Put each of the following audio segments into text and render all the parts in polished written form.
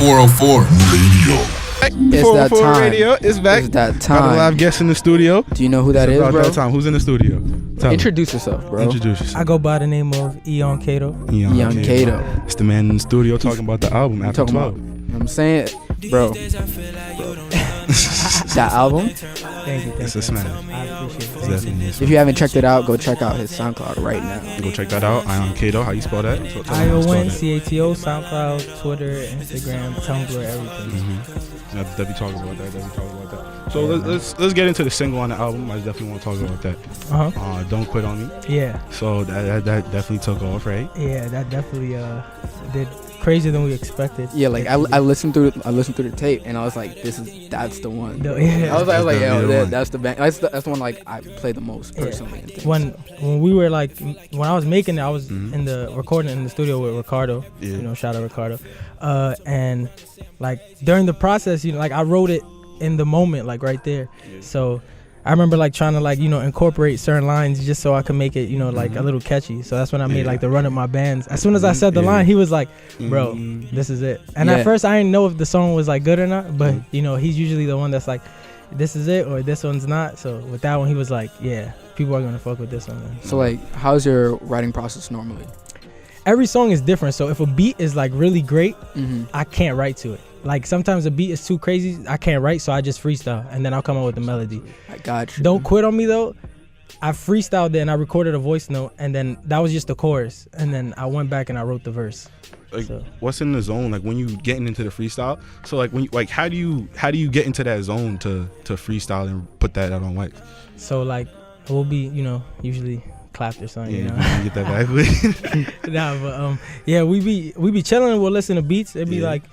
404 Radio. It's that time. Radio is back. It's that Got time. a live guest in the studio. Do you know who that is, bro? That time. Who's in the studio? Tell me. Introduce yourself, bro. Introduce yourself. I go by the name of Ion Cato. Ion Cato. It's the man in the studio talking about the album after Talking 12. about, you know what I'm saying? Bro. That album, Thank you. It's a smash. I appreciate it. It's definitely a if you haven't checked it out, go check out his SoundCloud right now. Go check that out. Ion Cato. How you spell that? Tell me how you spell that. ION CATO, SoundCloud, Twitter, Instagram, Tumblr, everything. Definitely talk about that. So let's get into the single on the album. I definitely want to talk about that. Don't Quit on Me. Yeah. So that definitely took off, right? Yeah, that definitely did crazier than we expected. Yeah, like I listened through the tape and I was like, that's the one. No, yeah. I was like, definitely the one. that's the band. That's the one like I play the most personally. and things. When we were like, when I was making it, I was in the recording in the studio with Ricardo. Yeah. You know, shout out Ricardo. And like during the process, you know, like I wrote it in the moment, like right there. Yeah. So I remember like trying to like, you know, incorporate certain lines just so I could make it, you know, like a little catchy. So that's when I made like the Run Up My Bands. As soon as I said the line, he was like, bro, this is it. And at first I didn't know if the song was like good or not, but you know, he's usually the one that's like, this is it or this one's not. So with that one, he was like, yeah, people are gonna fuck with this one. So like, how's your writing process normally? Every song is different. So if a beat is like really great, I can't write to it. Like sometimes a beat is too crazy, I can't write, so I just freestyle and then I'll come up with the melody. I got you. Don't Quit on Me though, I freestyled it and I recorded a voice note and then that was just the chorus and then I went back and I wrote the verse. Like, So. what's in the zone? Like when you getting into the freestyle. So like when you, like how do you get into that zone to freestyle and put that out on wax? So like we'll be, you know, usually clapped or something. Yeah, you know? you get that back with. Nah, but yeah, we be chilling. We'll listen to beats. It'd be like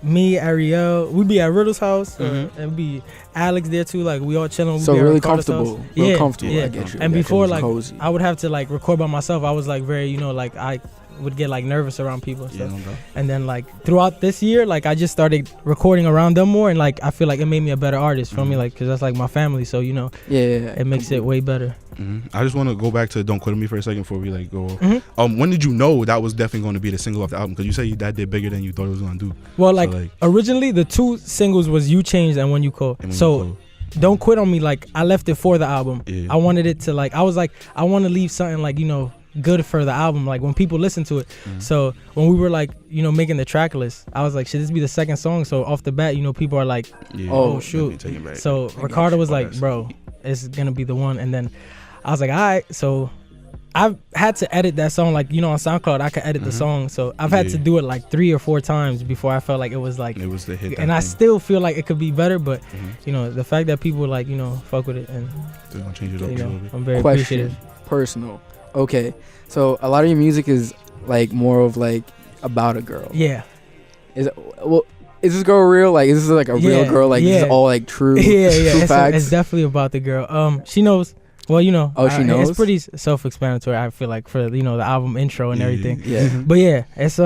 me, Ariel. We'd be at Riddle's house. It'd be Alex there too. Like we all chilling. So be really Ricardo's comfortable. house. Real Yeah, comfortable. yeah. I get you. And before like cozy. I would have to like record by myself. I was like very, you know, like I would get like nervous around people and stuff. And then like throughout this year, like I just started recording around them more, and like I feel like it made me a better artist. Feel me? Like because that's like my family. So you know, it makes it way better. I just want to go back to Don't Quit on Me for a second before we like go. When did you know that was definitely going to be the single off the album? Because you said that did bigger than you thought it was going to do. Well, So, like originally the two singles was You Changed and When You Call. So Don't Quit on Me, like I left it for the album. I wanted it to like I was like I want to leave something like, you know, good for the album, like when people listen to it. So when we were like, you know, making the track list, I was like, should this be the second song? So off the bat, you know, people are like, oh shoot. So Ricardo was like, bro, it's gonna be the one. And then I was like, all right. So I've had to edit that song, like, you know, on SoundCloud I could edit the song, so I've had to do it like 3 or 4 times before I felt like it was like it was the hit. And I still feel like it could be better, but you know, the fact that people like, you know, fuck with it, and they're gonna change it up you a know, little bit. I'm very Question, appreciative. personal. Okay, so a lot of your music is like more of like about a girl. Yeah. Is this girl real? Like, is this like a real girl? Like, this is all like true. True facts. It's definitely about the girl. She knows. Well, you know. Oh, she knows. It's pretty self-explanatory. I feel like for, you know, the album intro and everything. Yeah. But yeah, it's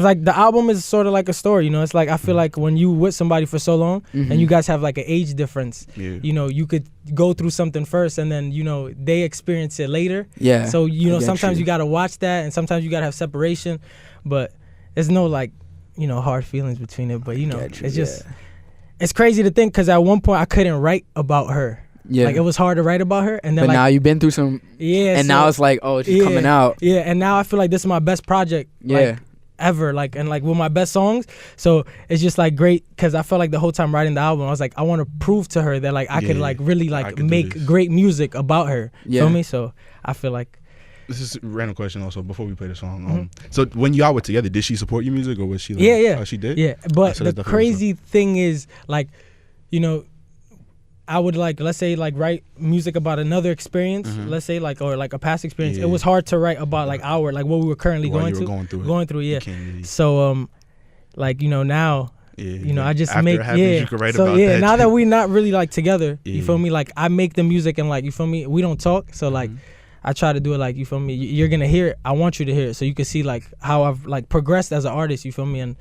like the album is sort of like a story. You know, it's like I feel like when you with somebody for so long and you guys have like an age difference. You know, you could go through something first and then, you know, they experience it later. Yeah. So you know, sometimes you gotta watch that and sometimes you gotta have separation, but there's no like, you know, hard feelings between it. But you know, it's just it's crazy to think because at one point I couldn't write about her. Yeah. Like it was hard to write about her, and then but like, now you've been through some. Yeah. And so, now it's like, oh, she's coming out. Yeah, and now I feel like this is my best project. Like, ever, like, and like with my best songs. So it's just like great because I felt like the whole time writing the album I was like, I want to prove to her that like I could like really like make great music about her. Feel me? So I feel like this is a random question also before we play the song. So when y'all were together, did she support your music or was she like, oh, she did? Yeah, but the crazy thing is like, you know, I would like, let's say like write music about another experience, let's say like, or like a past experience. It was hard to write about like like what we were currently going through. So like, you know, now you know, I just after make you could write so about that now that we not really like together, you feel me, like I make the music and like, you feel me, we don't talk, so like I try to do it like, you feel me, you're gonna hear it, I want you to hear it so you can see like how I've like progressed as an artist, you feel me, and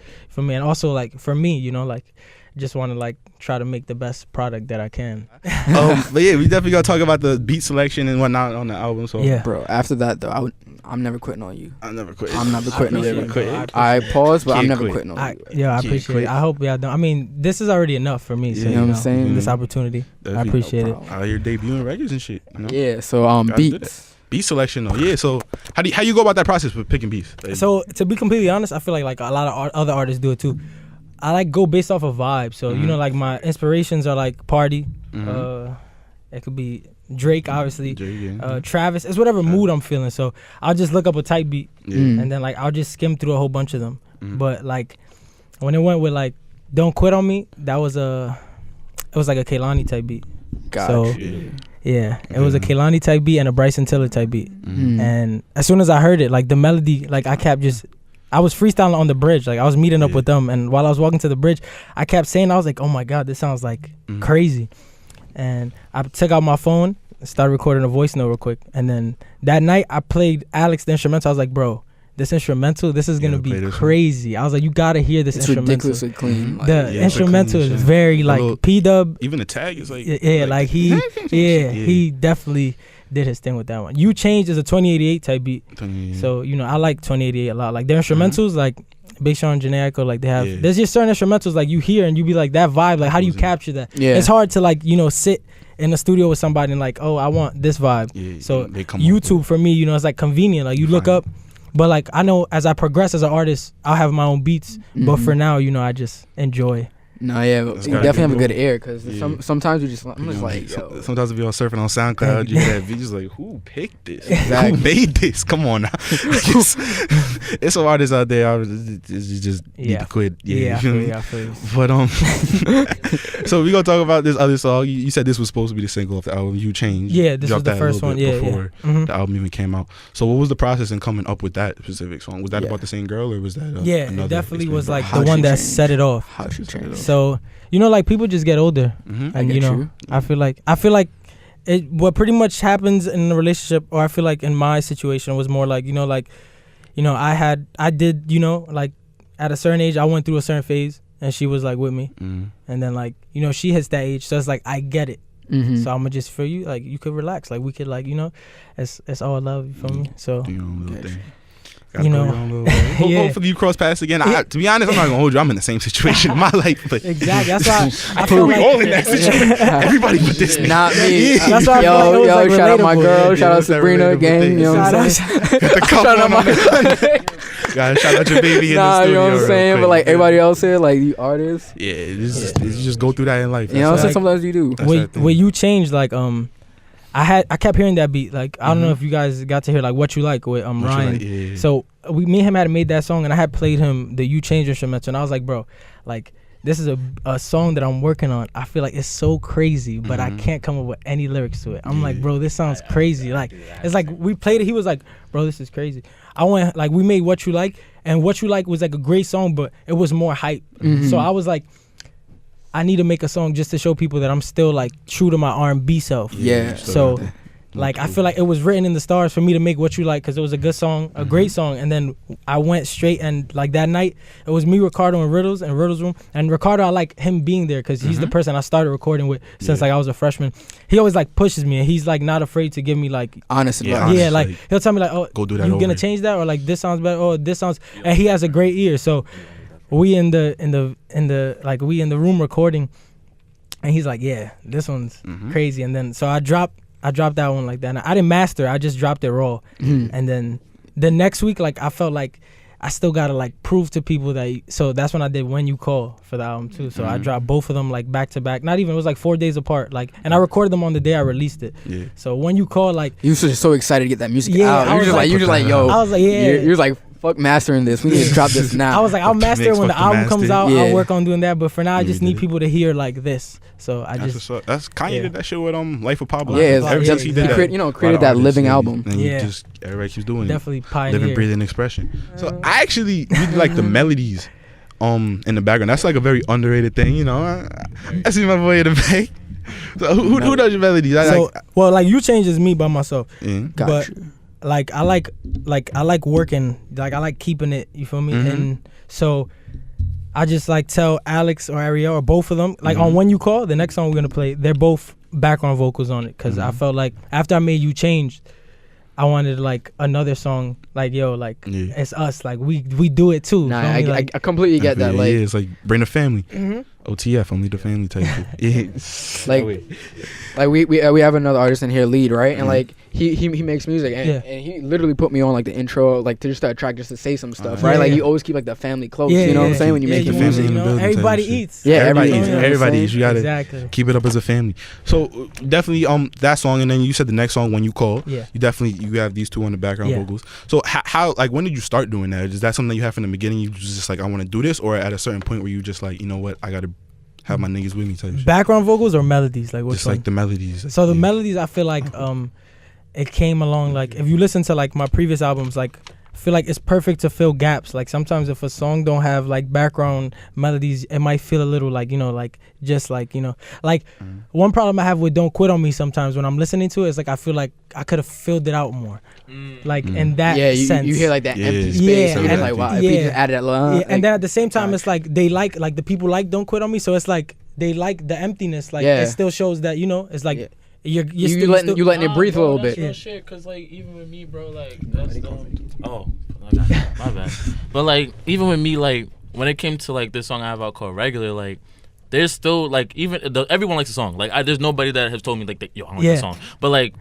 also like for me, you know, like just want to like try to make the best product that I can. But yeah, we definitely gotta talk about the beat selection and whatnot on the album. So yeah, bro. After that though, I'm never quitting on you. I'm never quitting. I'm never quitting on you. Quit. I pause, but I'm Can't never quit. quitting on you. Yeah, I appreciate it. I hope y'all don't. I mean, this is already enough for me. So, you know what I'm saying? This opportunity, I appreciate it. You're debuting records and shit. You know? Yeah. So beats. Beat selection though. Yeah. So how you go about that process with picking beats? Like, so to be completely honest, I feel like a lot of other artists do it too. I like go based off of vibe. So you know, like my inspirations are like Party. It could be Drake, obviously. Travis. It's whatever mood I'm feeling. So I'll just look up a type beat, and then like I'll just skim through a whole bunch of them. But like when it went with like "Don't Quit on Me," it was like a Kehlani type beat. Gotcha. So yeah, it was a Kehlani type beat and a Bryson Tiller type beat. And as soon as I heard it, like the melody, like I was freestyling on the bridge. Like I was meeting up with them, and while I was walking to the bridge, I kept saying, I was like, oh my God, this sounds like crazy. And I took out my phone, started recording a voice note real quick. And then that night I played Alex the instrumental. I was like, bro, this instrumental, this is going to be crazy. I was like, you got to hear this instrumental. It's ridiculously clean. Like, the instrumental is very like P-Dub. Even the tag is like. Yeah, like he definitely did his thing with that one. You Changed is a 2088 type beat. So, you know, I like 2088 a lot. Like their instrumentals, like Big Sean, Janae Echo, like they have, there's just certain instrumentals like you hear and you be like, that vibe, like how do you capture that? Yeah. It's hard to like, you know, sit in the studio with somebody and like, oh, I want this vibe. Yeah, so YouTube for me, you know, it's like convenient. Like you look up, but like I know as I progress as an artist, I'll have my own beats. But for now, you know, I just enjoy. No, yeah, but you definitely have a good ear because sometimes I'm just like, yo. Sometimes if you're surfing on SoundCloud, you get that beat, just like, who picked this? Exactly. Who made this? Come on now. It's some artists out there, you just need to quit. Yeah, I feel you. But so we gonna talk about this other song. You said this was supposed to be the single of the album. You Changed. Yeah, this was the first one. Yeah, before the album even came out. So what was the process in coming up with that specific song? Was that about the same girl or was that? It definitely was like the one that set it off. How she changed. So, you know, like people just get older, and you know, I feel like what pretty much happens in a relationship, or I feel like in my situation was more like, I did, you know, like at a certain age, I went through a certain phase, and she was like with me, and then like, you know, she hits that age, so it's like I get it. So I'm gonna just feel you, like you could relax, like we could, like, you know, it's all love, you feel me? So. You know, hopefully you cross paths again. To be honest, I'm not gonna hold you. I'm in the same situation in my life, but exactly. That's why I feel we all in that situation. Everybody but this nigga. Not me. That's why yo, like shout out my girl. Shout out Sabrina gang. You know what I'm saying? Got the cup on my guys, shout out your baby in the studio. You know what I'm saying? But like everybody else here, like the artists. Yeah, you just go through that in life. You know what I'm saying? Sometimes you do. When you change, like I kept hearing that beat. Like I don't know if you guys got to hear like What You Like with Ryan. So me and him had made that song, and I had played him the You Change instrumental, and I was like, bro, like this is a song that I'm working on. I feel like it's so crazy, but I can't come up with any lyrics to it. I'm like, bro, this sounds crazy. Like it's like we played it. He was like, bro, this is crazy. I went like we made What You Like, and What You Like was like a great song, but it was more hype. So I was like, I need to make a song just to show people that I'm still like true to my R&B self. Yeah. So like I feel like it was written in the stars for me to make What You Like, because it was a good song, a great song. And then I went straight, and like that night it was me, Ricardo, and Riddles in Riddles' room. And Ricardo, I like him being there because he's the person I started recording with since like I was a freshman. He always like pushes me, and he's like not afraid to give me like honest advice. Yeah, like he'll tell me like, oh, go do that. You gonna change that, or like this sounds better, or this sounds. And he has a great ear. So we in the room recording. And he's like, yeah, this one's crazy. And then so I dropped that one like that. And I didn't master, I just dropped it raw. And then the next week, like I felt like I still gotta like prove to people that. So that's when I did When You Call for the album too. So I dropped both of them like back to back. Not even, it was like 4 days apart. Like, and I recorded them on the day I released it. Yeah. So When You Call, like you were just so excited to get that music out. You're just like, yo. I was like, yeah. You're like, fuck mastering this. We need to drop this now. I was like, I'll master it when the album comes out. Yeah. I'll work on doing that. But for now, I just need people to hear like this. So that's Kanye did that shit with Life of Pablo. Yeah, he did that. Created that living album. And just everybody keeps doing definitely it. Pioneer. Living, breathing expression. So I actually really like the melodies in the background. That's like a very underrated thing, you know. I see my boy in the back. So who does your melodies? Like You Change is me by myself. Got you. Like I like working, like I like keeping it, you feel me? And so I just like tell Alex or Ariel or both of them, like on When You Call, the next song we're gonna play, they're both background vocals on it, because I felt like after I made You Change, I wanted like another song, like yo, like it's us, like we do it too. Nah, I completely get that. Like, it's like bring the family. OTF, only the family type shit. like we have another artist in here, Lead, right? And like he makes music, and he literally put me on like the intro, like to just start track just to say some stuff, right? Like you always keep like the family close, you know what I'm saying? When you make the music, in the building, everybody eats. Yeah, everybody eats. You gotta keep it up as a family. So definitely that song, and then you said the next song, When You Call. Yeah. You have these two on the background vocals. So how like when did you start doing that? Is that something that you have from the beginning? You just like, I want to do this, or at a certain point where you just like, you know what, I gotta have my niggas with me type shit? Background vocals or melodies? Like just like the melodies. So the melodies, I feel like it came along, like if you listen to like my previous albums, like I feel like it's perfect to fill gaps. Like sometimes if a song don't have like background melodies, it might feel a little like, you know, like just like, you know, like one problem I have with Don't Quit On Me sometimes when I'm listening to it is like I feel like I could have filled it out more. Like in that sense. You hear like that empty space, and you're like, wow, if we just added that little, like, and then at the same time it's like they like the people like Don't Quit On Me, so it's like they like the emptiness, like it still shows that, you know, it's like you're letting it breathe a little bit. Real shit, cause like even with me, bro, like that's my bad. But like even with me, like when it came to like this song I have out called Regular, like there's still like everyone likes the song. Like there's nobody that has told me like yo, I don't like the song. But like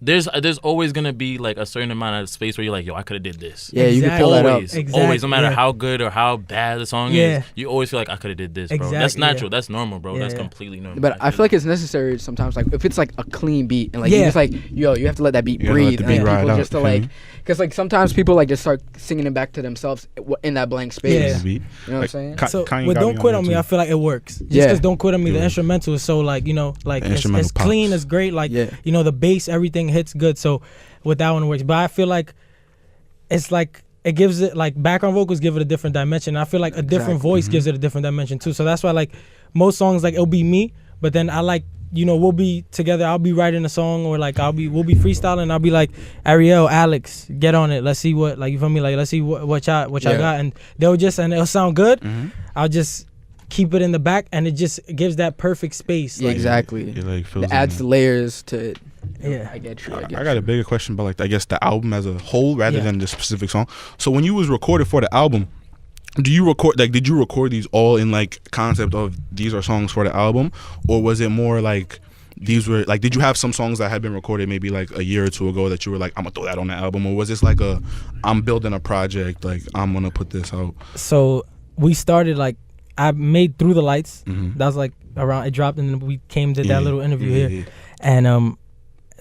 there's always gonna be like a certain amount of space where you're like, yo, I could have did this. Yeah, you can pull that up. Exactly. No matter how good or how bad the song is, you always feel like I could have did this, bro. That's natural. That's normal, bro. That's completely normal. But I feel like it's necessary sometimes, like if it's like a clean beat and like you just like, yo, you have to let that beat breathe, and like, people just to like, because like sometimes people like just start singing it back to themselves in that blank space. You know what I'm saying? So with Don't Quit On Me, I feel like it works. Just because Don't Quit On Me, the instrumental is so like, you know, like it's clean, it's great, like you know, the bass, everything hits good. So with that one it works. But I feel like it's like it gives it like background vocals give it a different dimension. I feel like a different voice gives it a different dimension too. So that's why like most songs, like it'll be me, but then I like, you know, we'll be together, I'll be writing a song, or like we'll be freestyling, I'll be like, Ariel, Alex, get on it, let's see what, like, you feel me, like let's see what y'all got, and it'll sound good. I'll just keep it in the back, and it just gives that perfect space. Like, exactly. It adds the layers to it. Yeah, I get you. I got a bigger question about like I guess the album as a whole rather than the specific song. So when you was recorded for the album, did you record these all in like concept of these are songs for the album, or was it more like these were like, did you have some songs that had been recorded maybe like a year or two ago that you were like, I'm gonna throw that on the album, or was this like I'm building a project, like I'm gonna put this out? So we started like, I made Through the Lights. That was like around, it dropped, and then we came to that little interview here. And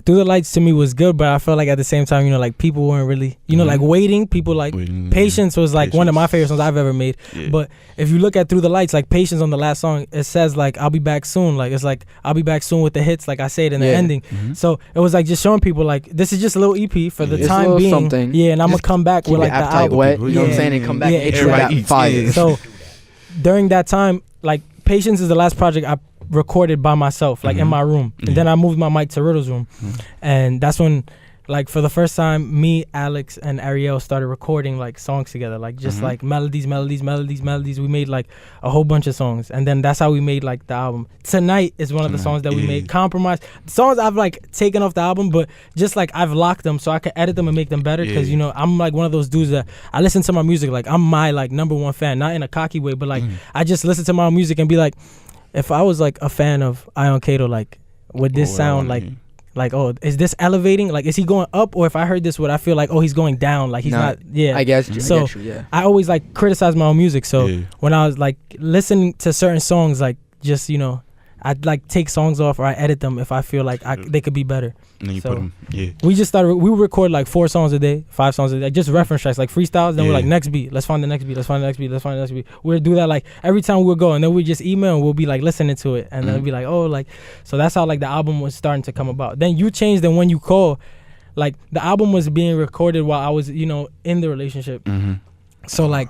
Through the Lights to me was good, but I felt like at the same time, you know, like people weren't really, you know, like waiting. People like Patience was like one of my favorite songs I've ever made. But if you look at Through the Lights, like Patience on the last song, it says like I'll be back soon. Like it's like I'll be back soon with the hits, like I say it in the ending. So it was like just showing people like this is just a little EP for the time being. Something. Yeah, and I'm gonna come back with like the album. Wet, you know what I'm saying? And come back and hit you with that fire. So during that time, like Patience is the last project I recorded by myself, like in my room, and then I moved my mic to Riddle's room, and that's when, like, for the first time, me, Alex, and Ariel started recording like songs together, like just like melodies. We made like a whole bunch of songs, and then that's how we made like the album. Tonight is one of the songs that we made. Compromise, songs I've like taken off the album, but just like I've locked them so I can edit them and make them better, because you know I'm like one of those dudes that I listen to my music, like I'm my like #1 fan, not in a cocky way, but like I just listen to my music and be like, if I was like a fan of Ion Cato, like would this sound like, oh, is this elevating? Like, is he going up? Or if I heard this, would I feel like, oh, he's going down? Like, he's not. Yeah, I guess. So I always like criticize my own music. So when I was like listening to certain songs, like just, you know, I'd like take songs off or I edit them if I feel like they could be better. And then you put them. We would record like 4 songs a day, 5 songs a day, just reference tracks, like freestyles. Then we're like, next beat, let's find the next beat, let's find the next beat, let's find the next beat. We'd do that like every time we'll go, and then we just email and we'll be like listening to it, and then be like, oh, like, so that's how like the album was starting to come about. Then You Changed, and When You Call, like the album was being recorded while I was, you know, in the relationship. So like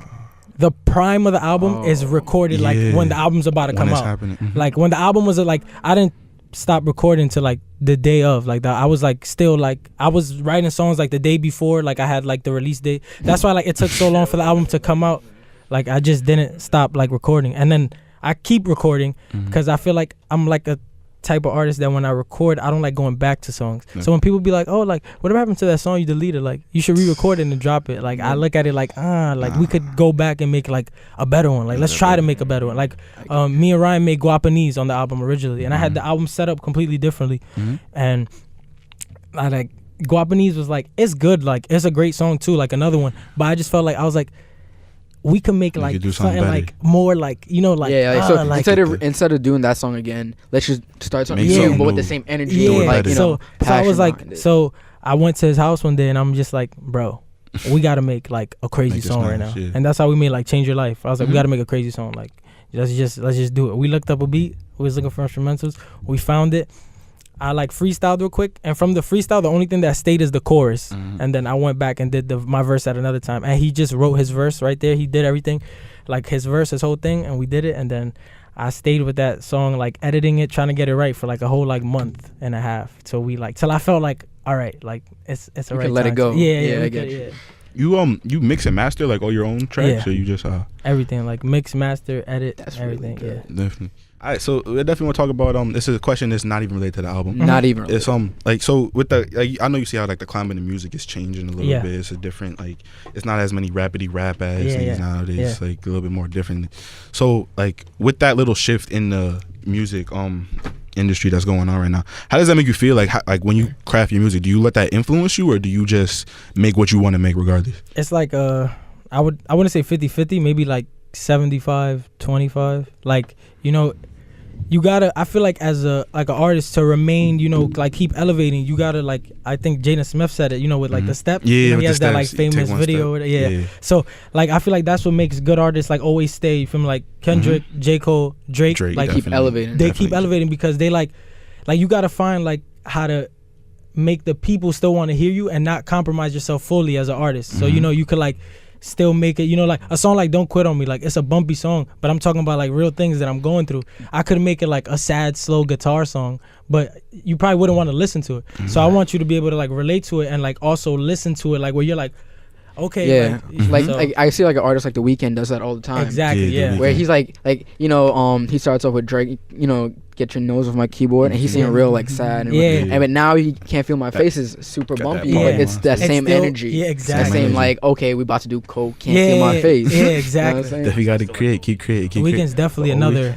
the prime of the album is recorded like when the album's about to come out. Like when the album was like, I didn't stop recording till like the day of, like I was like still like I was writing songs like the day before, like I had like the release date. That's why like it took so long for the album to come out. like I just didn't stop like recording, and then I keep recording because I feel like I'm like a type of artist that when I record, I don't like going back to songs. So when people be like, oh, like whatever happened to that song you deleted, like you should re-record it and drop it, like I look at it like we could go back and make like a better one, like let's try to make a better one. Like me and Ryan made Guapanese on the album originally, and I had the album set up completely differently, and I like Guapanese was like, it's good, like it's a great song too, like another one, but I just felt like I was like, we can make like something like more like, you know, like so like instead of doing that song again, let's just start something new, but with the same energy. Like, you know, so I was like, so I went to his house one day and I'm just like, bro, we gotta make like a crazy song right now, and that's how we made like Change Your Life. I was like, we gotta make a crazy song, like let's just do it. We looked up a beat, we was looking for instrumentals, we found it. I like freestyled real quick, and from the freestyle, the only thing that stayed is the chorus. And then I went back and did my verse at another time, and he just wrote his verse right there. He did everything, like his verse, his whole thing, and we did it. And then I stayed with that song, like editing it, trying to get it right for like a whole like month and a half, till I felt like, all right, like it's a right. Let it go. Yeah, I get it. You mix and master like all your own tracks, or you just everything, like mix, master, edit, everything. Really definitely. All right, so we definitely want to talk about this is a question that's not even related to the album. Not even related. It's like, so with the like, I know you see how like the climate of music is changing a little bit. It's a different, like, it's not as many rapidy rap as things nowadays. It's like a little bit more different. So like with that little shift in the music industry that's going on right now, how does that make you feel? Like when you craft your music, do you let that influence you, or do you just make what you want to make regardless? It's like I wouldn't say 50-50, maybe like 75-25. Like, you know, you gotta, I feel like as an artist, to remain, you know, like keep elevating, you gotta, like, I think Jaden Smith said it, you know, with like the step. You know, he has that like famous video. So like I feel like that's what makes good artists like always stay from like Kendrick, J. Cole, Drake, like keep elevating. They keep elevating because they like you gotta find like how to make the people still want to hear you and not compromise yourself fully as an artist. So you know, you could like still make it, you know, like a song like Don't Quit On Me, like it's a bumpy song, but I'm talking about like real things that I'm going through. I could make it like a sad, slow guitar song, but you probably wouldn't want to listen to it. So I want you to be able to like relate to it and like also listen to it, like where you're like, okay, like I see like an artist like The Weeknd does that all the time. Exactly, where he's like you know, he starts off with Drake, you know, get your nose off my keyboard, and he's singing real like sad, and but now he Can't Feel My Face is super bumpy, but it's that same energy, exactly, that same like, okay, we about to do coke, Can't Feel My Face, exactly. You know definitely got to keep creating. The Weeknd's definitely another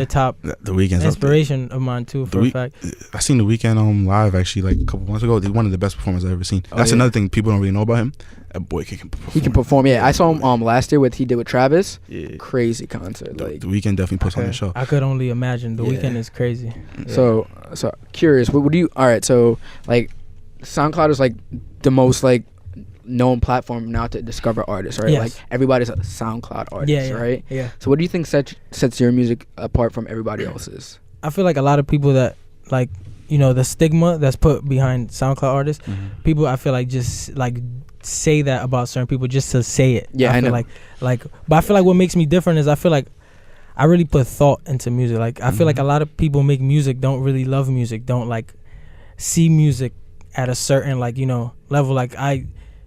top The Weeknd's inspiration of mine too, for a fact. I seen The Weeknd live actually like a couple months ago. He's one of the best performers I've ever seen. That's another thing people don't really know about him. That boy can perform. He can perform. I saw him last year he did with Travis. Crazy concert. The Weeknd definitely puts on the show. I could only imagine. The Weeknd is crazy. So curious, what would you? All right, so like SoundCloud is like the most like known platform now to discover artists, right? Like everybody's a SoundCloud artist, right? Yeah. So what do you think sets your music apart from everybody else's? I feel like a lot of people that like, you know, the stigma that's put behind SoundCloud artists, people I feel like just like say that about certain people just to say it. I feel know. Like but I feel like what makes me different is I feel like I really put thought into music. Like I feel like a lot of people make music, don't really love music, don't like see music at a certain like, you know, level. Like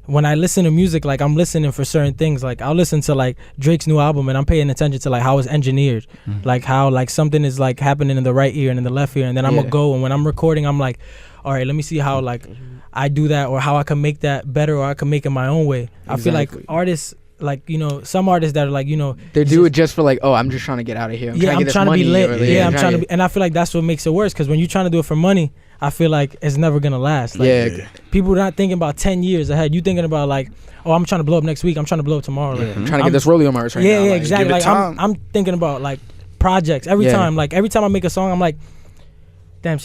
when I listen to music, like I'm listening for certain things. Like I'll listen to like Drake's new album and I'm paying attention to like how it's engineered, like how like something is like happening in the right ear and in the left ear, and then I'm gonna go, and when I'm recording I'm like, all right, let me see how like I do that, or how I can make that better, or I can make it my own way. I feel like artists, like, you know, some artists that are like, you know, they do it just for like, oh, I'm just trying to get out of here. I'm trying to be lit. I'm trying to be, and I feel like that's what makes it worse, because when you're trying to do it for money, I feel like it's never gonna last. Like, people are not thinking about 10 years ahead. You thinking about like, oh, I'm trying to blow up next week. I'm trying to blow up tomorrow. Like, I'm trying to get this rolling on my right now. Yeah, exactly. Like I'm thinking about like projects every time. Like every time I make a song, I'm like, damn,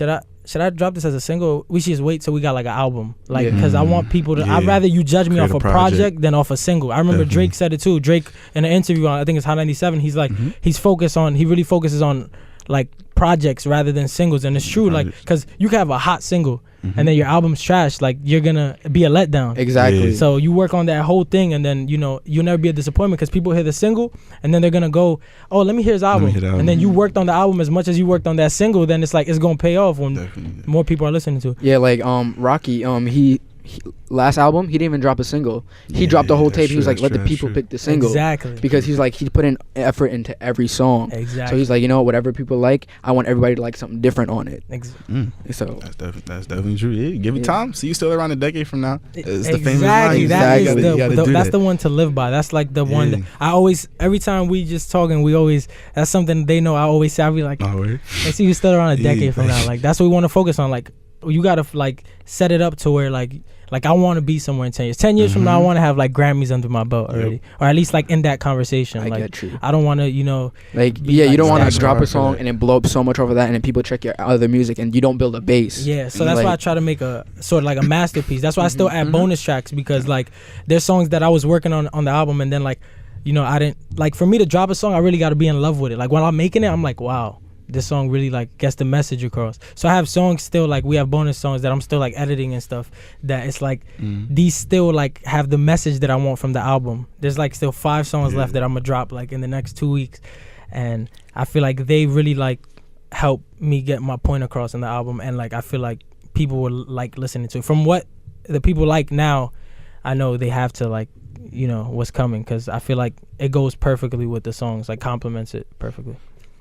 should I drop this as a single? We should just wait till we got like an album, like, because I want people to. I'd rather you judge me off a project than off a single. I remember Drake said it too. Drake in an interview on, I think it's Hot 97. He's like, he really focuses on like projects rather than singles, and it's true. Like, because you can have a hot single and then your album's trash, like you're gonna be a letdown. Exactly. So you work on that whole thing, and then, you know, you'll never be a disappointment, because people hear the single and then they're gonna go, oh, let me hear his album. And then you worked on the album as much as you worked on that single, then it's like it's gonna pay off when more people are listening to it. Yeah, like Rocky, last album, he didn't even drop a single. He dropped the whole tape. He was like, let the people pick the single. Exactly. Because he's like, he put in effort into every song. Exactly. So he's like, you know, whatever people like, I want everybody to like something different on it. So that's definitely true. Yeah, give it time. See you still around a decade from now. It's the famous exactly. line. That's the one to live by. That's like the one that I always, every time we just talking, we always, that's something they know. I always say, I be like, let's see you still around a decade from now. Like, that's what we want to focus on. Like, you gotta like set it up to where like I want to be somewhere in 10 years. 10 years from now, I want to have like Grammys under my belt already, or at least like in that conversation. I get you. I don't want to, you know, like you don't want to drop a song and then blow up so much over that, and then people check your other music and you don't build a base. Yeah, so that's why I try to make a sort of like a masterpiece. That's why I still add bonus tracks, because like there's songs that I was working on the album, and then like, you know, I didn't like, for me to drop a song, I really got to be in love with it. Like when I'm making it, I'm like, wow, this song really like gets the message across. So I have songs still, like we have bonus songs that I'm still like editing and stuff, that it's like these still like have the message that I want from the album. There's like still 5 songs left that I'm gonna drop like in the next 2 weeks, and I feel like they really like help me get my point across in the album, and like I feel like people will like listening to it. From what the people like now, I know they have to like, you know, what's coming, because I feel like it goes perfectly with the songs, like complements it perfectly.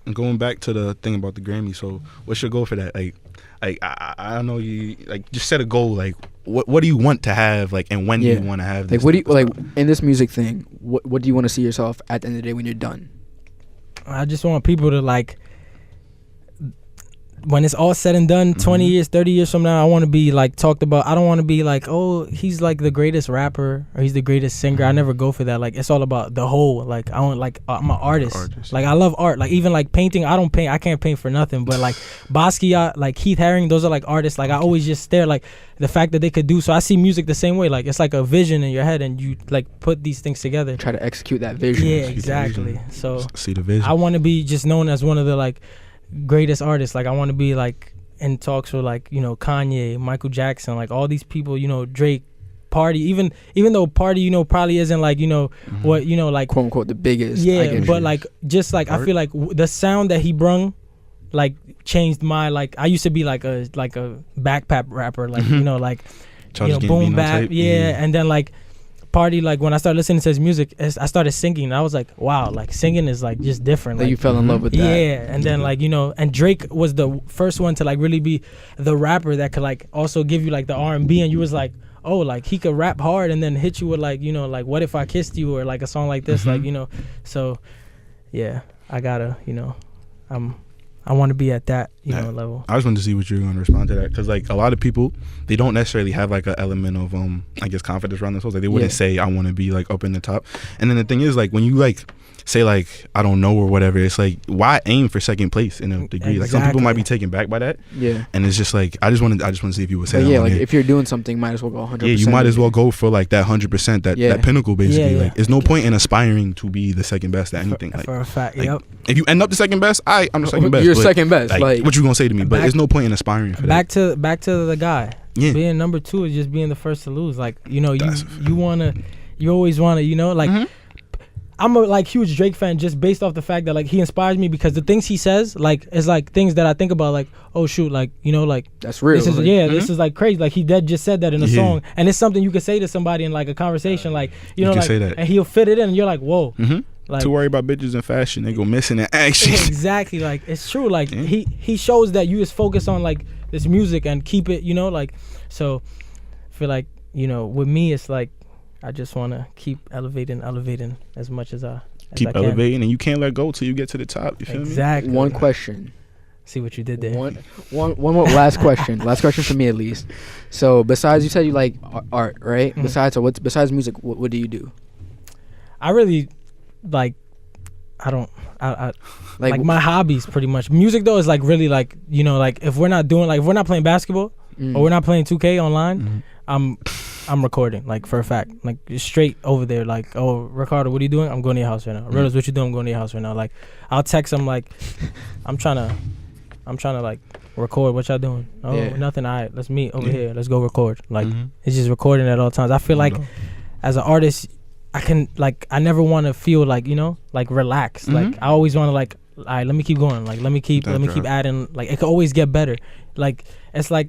And going back to the thing about the Grammy, so what's your goal for that? Like I don't know, you like just set a goal. Like what do you want to have? Like, and when do you want to have? Like, what do you like in this music thing? What do you want to see yourself at the end of the day when you're done? I just want people to like, when it's all said and done, 20 years, 30 years from now, I want to be like talked about. I don't want to be like, oh, he's like the greatest rapper or he's the greatest singer. I never go for that. Like, it's all about the whole. Like, I don't like, I'm an artist. Like, I love art. Like, even like painting, I can't paint for nothing. But like Basquiat, like Keith Haring, those are like artists. Like, I always just stare like the fact that they could do. So I see music the same way. Like, it's like a vision in your head, and you like put these things together. Try to execute that vision. Yeah, exactly. So see the vision. I want to be just known as one of the like greatest artists. Like, I want to be like in talks with like, you know, Kanye, Michael Jackson, like all these people, you know, Drake, Party, even though Party, you know, probably isn't like, you know, what, you know, like quote unquote the biggest. Yeah, but like just like I feel like the sound that he brung like changed my, like I used to be like a backpack rapper, like you know, like you know, boom bap, and then like Party, like when I started listening to his music, I started singing, and I was like, wow, like singing is like just different. Like, like you fell in love with that. Yeah, and then like, you know, and Drake was the first one to like really be the rapper that could like also give you like the R&B, and you was like, oh, like he could rap hard and then hit you with like, you know, like What If I Kissed You, or like a song like this, like, you know. So yeah, I gotta, you know, I want to be at that, you know, level. I just wanted to see what you're going to respond to that, because like a lot of people, they don't necessarily have like an element of I guess confidence around themselves. Like they wouldn't say I want to be like up in the top. And then the thing is, like when you like say like I don't know or whatever, it's like why aim for second place in a degree? Exactly. Like some people might be taken back by that. Yeah. And it's just like I just want to see if you would say that. Yeah, like if you're doing something, might as well go 100%. Yeah, you might as well go for like that 100%, that pinnacle basically. Like there's no point in aspiring to be the second best at anything. Like, for a fact, like, if you end up the second best, I'm the second best. You're second best. Like what you gonna say to me? But there's no point in aspiring for back that. Back to the guy. Yeah. Being number 2 is just being the first to lose. Like, you know, you always wanna, you know, like I'm a like huge Drake fan just based off the fact that like he inspires me, because the things he says like is like things that I think about, like, oh shoot, like, you know, like that's real. This is this is like crazy. Like he just said that in a song, and it's something you could say to somebody in like a conversation, like you know, like, say that. And he'll fit it in, and you're like, whoa. Like, to worry about bitches and fashion, they go missing in action. Exactly, like it's true. Like he shows that you just focus on like this music and keep it, you know, like. So I feel like, you know, with me it's like I just want to keep elevating as much as I keep elevating, and you can't let go till you get to the top. You feel me? Exactly. One question. See what you did there. One more last question. Last question for me at least. So besides, you said you like art, right? Besides music, what do you do? I really like. I like my hobbies pretty much. Music though is like really like, you know, like if we're not playing basketball or we're not playing 2K online, I'm recording, like for a fact, like straight over there, like, oh, Ricardo, what are you doing? I'm going to your house right now. Realize what you doing? I'm going to your house right now. Like I'll text him like I'm trying to like record. What y'all doing? Oh, nothing. All right, let's meet over here. Let's go record. Like it's just recording at all times. I feel like as an artist, I can like I never want to feel like, you know, like relaxed. Like I always want to like, all right, let me keep going. Like let me keep adding. Like it could always get better. Like it's like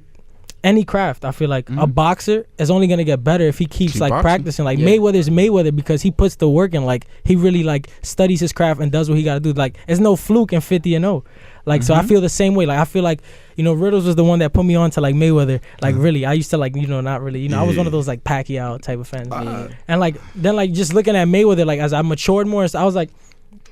any craft. I feel like a boxer is only gonna get better if he keeps like practicing. Like Mayweather's Mayweather because he puts the work in. Like he really like studies his craft and does what he gotta do. Like it's no fluke in 50-0. Like so I feel the same way. Like I feel like, you know, Riddles was the one that put me on to like Mayweather. Like really, I used to like, you know, not really, you know, I was one of those like Pacquiao type of fans. And like then like just looking at Mayweather, like as I matured more, so I was like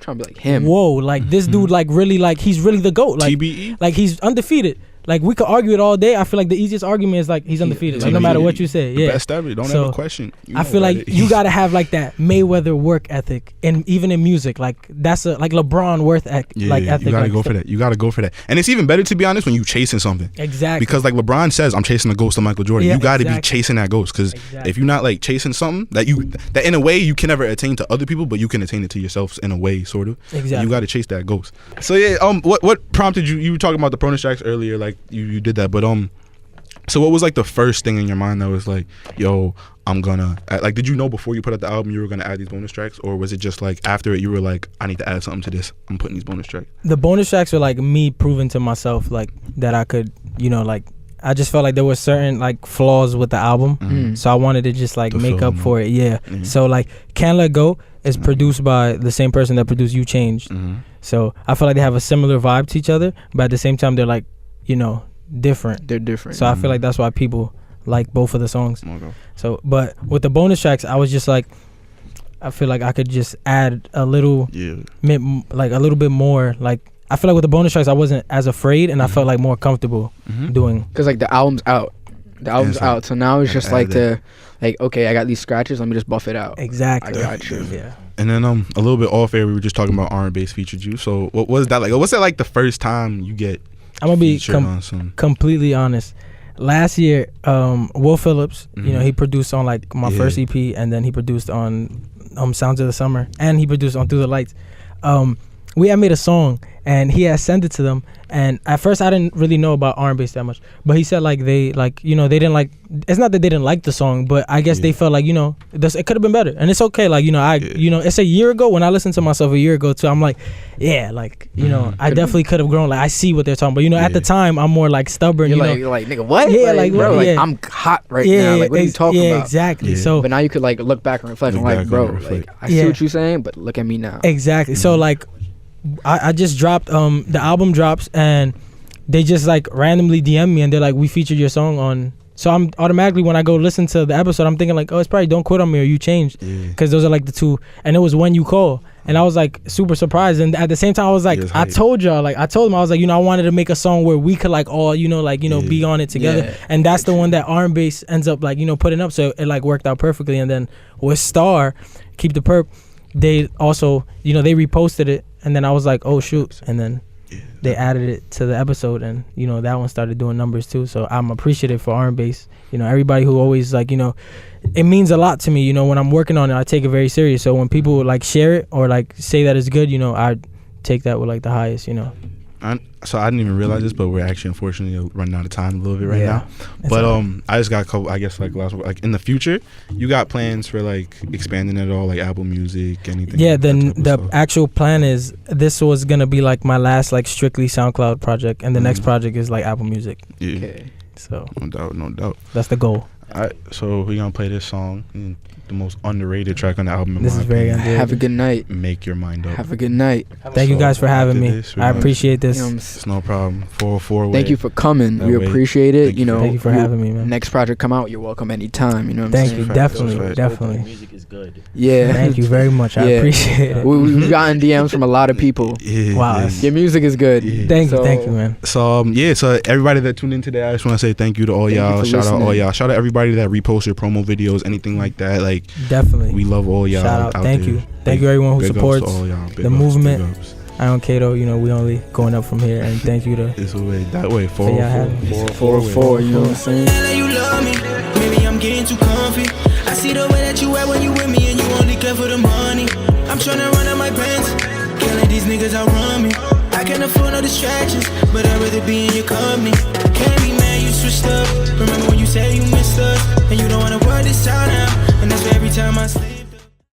trying to be like him. Whoa, like this dude like really like he's really the GOAT. Like TBE? Like he's undefeated. Like we could argue it all day. I feel like the easiest argument is like he's undefeated. Like no matter what you say. The best ever. Don't ever question. I feel like you gotta have like that Mayweather work ethic, and even in music, like that's a like LeBron ethic. You gotta go for that. You gotta go for that. And it's even better, to be honest, when you chasing something. Exactly. Because like LeBron says, I'm chasing the ghost of Michael Jordan. You gotta be chasing that ghost. Because if you're not like chasing something that in a way you can never attain to other people, but you can attain it to yourself in a way, sort of. Exactly. You gotta chase that ghost. So yeah, what prompted you? You were talking about the bonus tracks earlier, like you did that, but so what was like the first thing in your mind that was like, yo, I'm gonna like, did you know before you put out the album you were gonna add these bonus tracks, or was it just like after it you were like, I need to add something to this, I'm putting these bonus tracks? The bonus tracks were like me proving to myself like that I could, you know, like I just felt like there were certain like flaws with the album, so I wanted to just like make up for it. So like Can't Let Go is produced by the same person that produced You Changed, so I feel like they have a similar vibe to each other, but at the same time they're like, you know, different. They're different. So I feel like that's why people like both of the songs. So but with the bonus tracks I was just like, I feel like I could just add a little like a little bit more. Like I feel like with the bonus tracks I wasn't as afraid, and I felt like more comfortable doing, because like the album's out. Out, so now it's just like okay, I got these scratches, let me just buff it out. Exactly. I got you. Yeah. And then a little bit off air we were just talking about R&B featured you. So what was that like? What's that like the first time you get I'm gonna be completely honest. Last year, Will Phillips, you know, he produced on like my first EP, and then he produced on Sounds of the Summer, and he produced on Through the Lights. We had made a song, and he had sent it to them. And at first, I didn't really know about R&B that much, but he said like they like, you know, they didn't like. It's not that they didn't like the song, but I guess they felt like, you know, it could have been better, and it's okay. Like, you know, you know, it's a year ago when I listened to myself a year ago too. I'm like, yeah, like, you know, I definitely could have grown. Like I see what they're talking about. You know, at the time I'm more like stubborn. You're like nigga, what? Yeah, like bro, like I'm hot now. Like what are you talking about? Exactly. So, but now you could like look back and reflect. I'm like, bro, like I see what you're saying, but look at me now. Exactly. So like, I just dropped the album drops, and they just like randomly DM me, and they're like, we featured your song on. So I'm automatically, when I go listen to the episode, I'm thinking like, oh, it's probably Don't Quit on Me or You Changed, because those are like the two. And it was When You Call, and I was like super surprised. And at the same time I was like, I told them I was like, you know, I wanted to make a song where we could like all, you know, like, you know, be on it together. And that's the one that R&B ends up like, you know, putting up. So it like worked out perfectly. And then with Star, Keep the Perp, they also, you know, they reposted it. And then I was like, oh shoot, and then they added it to the episode, and you know that one started doing numbers too. So I'm appreciative for R&B. You know, everybody who always like, you know, it means a lot to me. You know, when I'm working on it, I take it very serious. So when people like share it or like say that it's good, you know, I take that with like the highest. You know. So I didn't even realize this, but we're actually unfortunately running out of time a little bit right now. But I just got a couple, I guess like last, like in the future, you got plans for like expanding it all, like Apple Music, anything? Yeah, then the actual plan is this was gonna be like my last like strictly SoundCloud project, and the next project is like Apple Music. Yeah. Okay. So no doubt. That's the goal. All right, so we're gonna play this song, the most underrated track on the album. This is very underrated. Have a good night. Make your mind up. Have a good night. Thank you guys for having me. I appreciate this. It's no problem. 404. Thank you for coming. We appreciate it. You know, thank you for having me, man. Next project come out, you're welcome anytime. You know what I'm saying? Thank you. Definitely. Music is good. Yeah. Thank you very much. I appreciate it. We've gotten DMs from a lot of people. Wow. Your music is good. Thank you, man. So so everybody that tuned in today, I just want to say thank you to all y'all. Shout out all y'all. Shout out everybody that reposted promo videos, anything like that. Like definitely. We love all y'all. Shout out. Thank you. Thank you everyone who supports the movement. Ion Cato, you know, we only going up from here, and thank you to this way, that way, 404, you know what I'm saying? You love me, maybe I'm getting too comfy. I see the way that you act when you with me, and you only care for the money. I'm tryna run out my pants, can't let these niggas outrun me. I can't afford no distractions, but I'd rather be in your company. Can't be